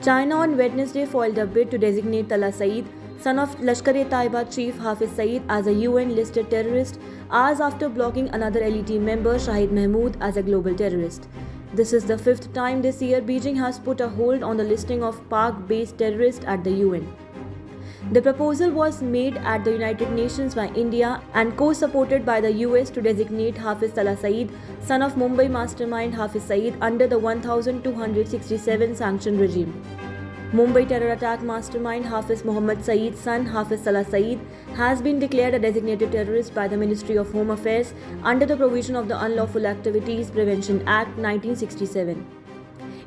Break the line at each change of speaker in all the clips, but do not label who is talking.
China on Wednesday foiled a bid to designate Talal Saeed, son of Lashkar-e-Taiba chief Hafiz Saeed, as a UN-listed terrorist, hours after blocking another LET member, Shahid Mahmood, as a global terrorist. This is the fifth time this year Beijing has put a hold on the listing of Pak-based terrorists at the UN. The proposal was made at the United Nations by India and co-supported by the US to designate Hafiz Talal Saeed, son of Mumbai mastermind Hafiz Saeed, under the 1267 sanction regime. Mumbai terror attack mastermind Hafiz Mohammad Saeed's son Hafiz Talal Saeed has been declared a designated terrorist by the Ministry of Home Affairs under the provision of the Unlawful Activities Prevention Act 1967.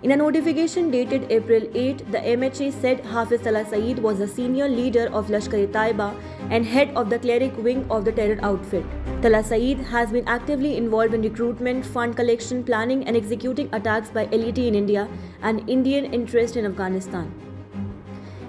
In a notification dated April 8, the MHA said Hafiz Talal Saeed was a senior leader of Lashkar-e-Taiba and head of the cleric wing of the terror outfit. Talal Saeed has been actively involved in recruitment, fund collection, planning and executing attacks by LET in India and Indian interest in Afghanistan.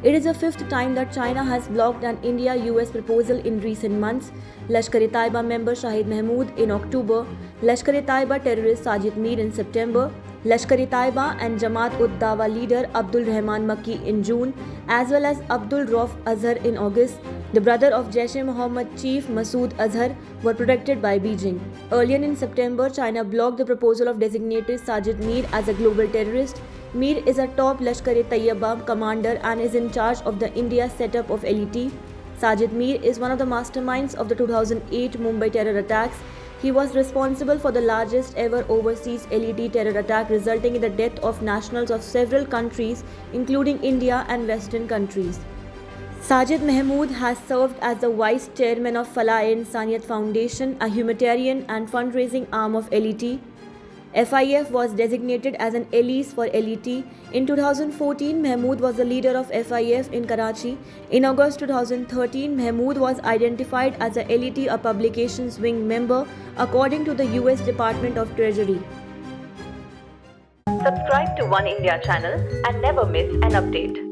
It is the fifth time that China has blocked an India-US proposal in recent months. Lashkar-e-Taiba member Shahid Mahmood in October, Lashkar-e-Taiba terrorist Sajid Mir in September, Lashkar-e-Taiba and Jamaat-ud-Dawa leader Abdul Rahman Makki in June, as well as Abdul Rauf Azhar in August, the brother of Jaish-e-Mohammed chief Masood Azhar, were protected by Beijing. Earlier in September, China blocked the proposal of designating Sajid Mir as a global terrorist. Mir is a top Lashkar-e-Taiba commander and is in charge of the India setup of LET. Sajid Mir is one of the masterminds of the 2008 Mumbai terror attacks. He was responsible for the largest ever overseas LET terror attack, resulting in the death of nationals of several countries, including India and Western countries. Sajid Mahmood has served as the vice chairman of Falah-e-Insaniyat Foundation, a humanitarian and fundraising arm of LET. FIF was designated as an allies for LET. In 2014, Mahmood was the leader of FIF in Karachi. In August 2013, Mahmood was identified as a LET, a publications wing member, according to the US Department of Treasury.
Subscribe to One India channel and never miss an update.